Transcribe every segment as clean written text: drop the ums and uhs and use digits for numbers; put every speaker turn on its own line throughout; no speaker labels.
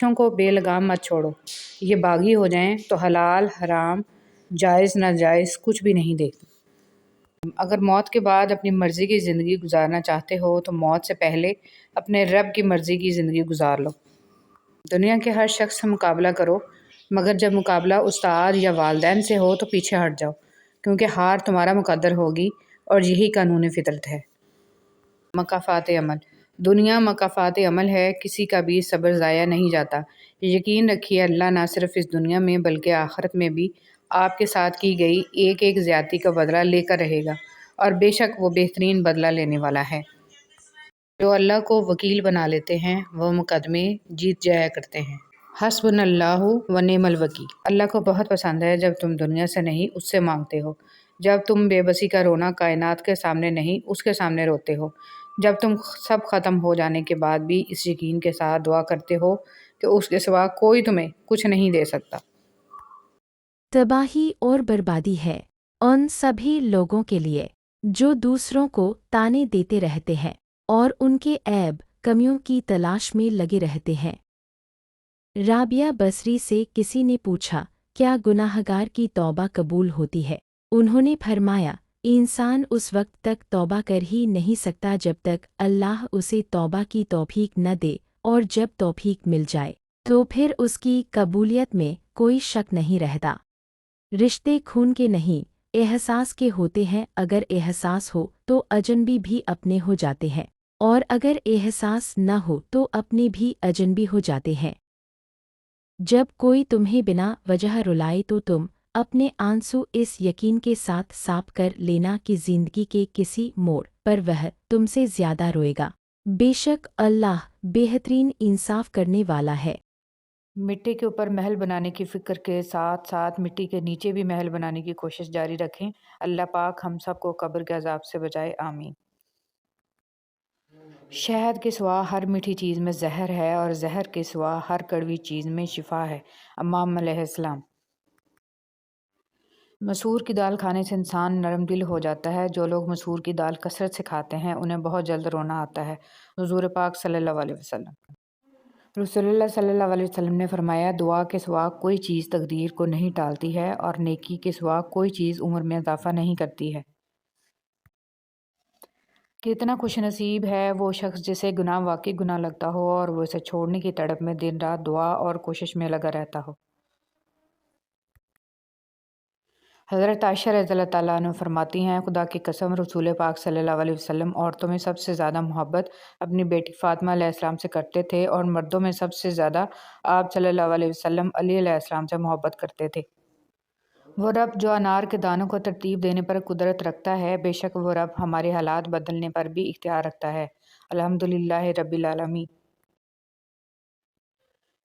بچوں کو بے لگام مت چھوڑو، یہ باغی ہو جائیں تو حلال حرام جائز ناجائز کچھ بھی نہیں دیکھتے۔ اگر موت کے بعد اپنی مرضی کی زندگی گزارنا چاہتے ہو تو موت سے پہلے اپنے رب کی مرضی کی زندگی گزار لو۔ دنیا کے ہر شخص سے مقابلہ کرو، مگر جب مقابلہ استاد یا والدین سے ہو تو پیچھے ہٹ جاؤ، کیونکہ ہار تمہارا مقدر ہوگی اور یہی قانون فطرت ہے۔ مکافات عمل۔ دنیا مکافات عمل ہے، کسی کا بھی صبر ضائع نہیں جاتا۔ یقین رکھیے اللہ نہ صرف اس دنیا میں بلکہ آخرت میں بھی آپ کے ساتھ کی گئی ایک ایک زیادتی کا بدلہ لے کر رہے گا، اور بے شک وہ بہترین بدلہ لینے والا ہے۔ جو اللہ کو وکیل بنا لیتے ہیں وہ مقدمے جیت جایا کرتے ہیں۔ حسبنا اللہ و نعم الوکیل۔ اللہ کو بہت پسند ہے جب تم دنیا سے نہیں اس سے مانگتے ہو، جب تم بے بسی کا رونا کائنات کے سامنے نہیں اس کے سامنے روتے ہو، جب تم سب ختم ہو جانے کے بعد بھی اس یقین کے ساتھ دعا کرتے ہو کہ اس کے سوا کوئی تمہیں کچھ نہیں دے سکتا۔
تباہی اور بربادی ہے ان سبھی لوگوں کے لیے جو دوسروں کو تانے دیتے رہتے ہیں اور ان کے عیب کمیوں کی تلاش میں لگے رہتے ہیں۔ رابعہ بصری سے کسی نے پوچھا، کیا گناہگار کی توبہ قبول ہوتی ہے؟ انہوں نے فرمایا، انسان اس وقت تک توبہ کر ہی نہیں سکتا جب تک اللہ اسے توبہ کی توفیق نہ دے، اور جب توفیق مل جائے تو پھر اس کی قبولیت میں کوئی شک نہیں رہتا۔ رشتے خون کے نہیں احساس کے ہوتے ہیں، اگر احساس ہو تو اجنبی بھی اپنے ہو جاتے ہیں، اور اگر احساس نہ ہو تو اپنے بھی اجنبی ہو جاتے ہیں۔ جب کوئی تمہیں بنا وجہ رلائے تو تم اپنے آنسو اس یقین کے ساتھ صاف کر لینا کہ زندگی کے کسی موڑ پر وہ تم سے زیادہ روئے گا۔ بے شک اللہ بہترین انصاف کرنے والا ہے۔
مٹی کے اوپر محل بنانے کی فکر کے ساتھ ساتھ مٹی کے نیچے بھی محل بنانے کی کوشش جاری رکھیں۔ اللہ پاک ہم سب کو قبر کے عذاب سے بچائے، آمین۔ شہد کے سوا ہر میٹھی چیز میں زہر ہے، اور زہر کے سوا ہر کڑوی چیز میں شفا ہے، امام علیہ السلام۔ مسور کی دال کھانے سے انسان نرم دل ہو جاتا ہے۔ جو لوگ مسور کی دال کثرت سے کھاتے ہیں انہیں بہت جلد رونا آتا ہے۔ حضور پاک صلی اللہ علیہ وسلم۔ رسول اللہ صلی اللہ علیہ وسلم نے فرمایا، دعا کے سوا کوئی چیز تقدیر کو نہیں ٹالتی ہے، اور نیکی کے سوا کوئی چیز عمر میں اضافہ نہیں کرتی ہے۔ کتنا خوش نصیب ہے وہ شخص جسے گناہ واقعی گناہ لگتا ہو اور وہ اسے چھوڑنے کی تڑپ میں دن رات دعا اور کوشش میں لگا رہتا ہو۔ حضرت عائشہ رضی اللہ تعالیٰ عنہ فرماتی ہیں، خدا کی قسم رسول پاک صلی اللہ علیہ وسلم عورتوں میں سب سے زیادہ محبت اپنی بیٹی فاطمہ علیہ السلام سے کرتے تھے، اور مردوں میں سب سے زیادہ آپ صلی اللہ علیہ وسلم علی علیہ السلام سے محبت کرتے تھے۔ وہ رب جو انار کے دانوں کو ترتیب دینے پر قدرت رکھتا ہے، بے شک وہ رب ہمارے حالات بدلنے پر بھی اختیار رکھتا ہے۔ الحمدللہ رب العالمین۔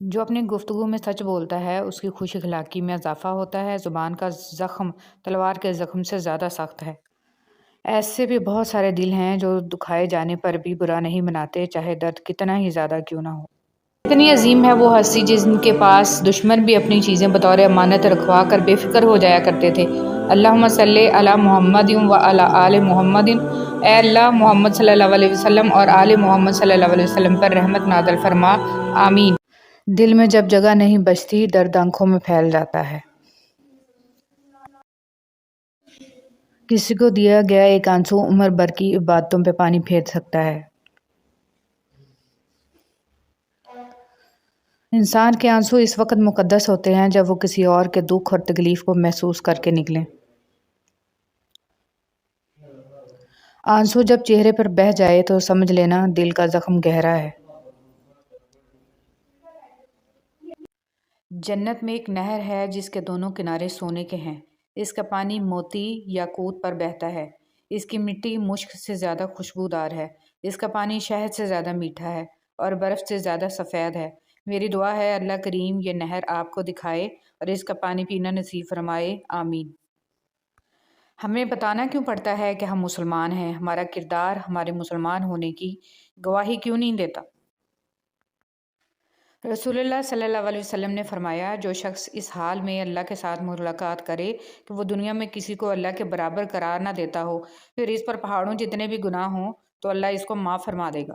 جو اپنی گفتگو میں سچ بولتا ہے اس کی خوش اخلاقی میں اضافہ ہوتا ہے۔ زبان کا زخم تلوار کے زخم سے زیادہ سخت ہے۔ ایسے بھی بہت سارے دل ہیں جو دکھائے جانے پر بھی برا نہیں مناتے، چاہے درد کتنا ہی زیادہ کیوں نہ ہو۔ اتنی عظیم ہے وہ ہستی جن کے پاس دشمن بھی اپنی چیزیں بطور امانت رکھوا کر بے فکر ہو جایا کرتے تھے۔ اللہم صلی علی محمد و علی آل محمد۔ اے اللہ محمد صلی اللہ علیہ وسلم اور آل محمد صلی اللہ علیہ وسلم پر رحمت نازل فرما، آمین۔ دل میں جب جگہ نہیں بچتی درد آنکھوں میں پھیل جاتا ہے۔ کسی کو دیا گیا ایک آنسو عمر بھر کی عبادتوں پہ پانی پھیر سکتا ہے۔ انسان کے آنسو اس وقت مقدس ہوتے ہیں جب وہ کسی اور کے دکھ اور تکلیف کو محسوس کر کے نکلیں۔ آنسو جب چہرے پر بہہ جائے تو سمجھ لینا دل کا زخم گہرا ہے۔ جنت میں ایک نہر ہے جس کے دونوں کنارے سونے کے ہیں۔ اس کا پانی موتی یاقوت پر بہتا ہے۔ اس کی مٹی مشک سے زیادہ خوشبودار ہے۔ اس کا پانی شہد سے زیادہ میٹھا ہے اور برف سے زیادہ سفید ہے۔ میری دعا ہے اللہ کریم یہ نہر آپ کو دکھائے اور اس کا پانی پینا نصیب فرمائے، آمین۔ ہمیں بتانا کیوں پڑتا ہے کہ ہم مسلمان ہیں؟ ہمارا کردار ہمارے مسلمان ہونے کی گواہی کیوں نہیں دیتا؟ رسول اللہ صلی اللہ علیہ وسلم نے فرمایا، جو شخص اس حال میں اللہ کے ساتھ ملاقات کرے کہ وہ دنیا میں کسی کو اللہ کے برابر قرار نہ دیتا ہو، پھر اس پر پہاڑوں جتنے بھی گناہ ہوں تو اللہ اس کو معاف فرما دے گا۔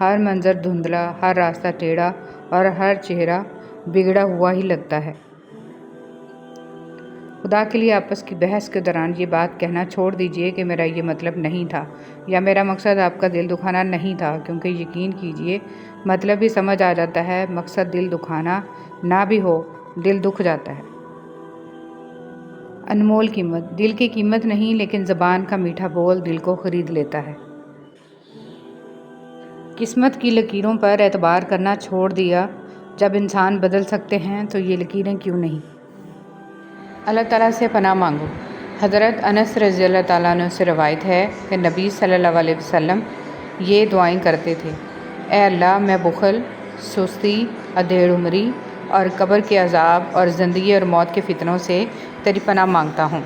ہر منظر دھندلا، ہر راستہ ٹیڑھا اور ہر چہرہ بگڑا ہوا ہی لگتا ہے۔ خدا کے لیے آپس کی بحث کے دوران یہ بات کہنا چھوڑ دیجیے کہ میرا یہ مطلب نہیں تھا یا میرا مقصد آپ کا دل دکھانا نہیں تھا، کیونکہ یقین کیجیے مطلب بھی سمجھ آ جاتا ہے، مقصد دل دکھانا نہ بھی ہو دل دکھ جاتا ہے۔ انمول قیمت، دل کی قیمت نہیں لیکن زبان کا میٹھا بول دل کو خرید لیتا ہے۔ قسمت کی لکیروں پر اعتبار کرنا چھوڑ دیا، جب انسان بدل سکتے ہیں تو یہ لکیریں کیوں نہیں؟ اللہ تعالیٰ سے پناہ مانگو۔ حضرت انس رضی اللہ تعالیٰ عنہ سے روایت ہے کہ نبی صلی اللہ علیہ وسلم یہ دعائیں کرتے تھے: اے اللہ، میں بخل، سستی، ادھیڑ عمری اور قبر کے عذاب اور زندگی اور موت کے فتنوں سے تیری پناہ مانگتا ہوں۔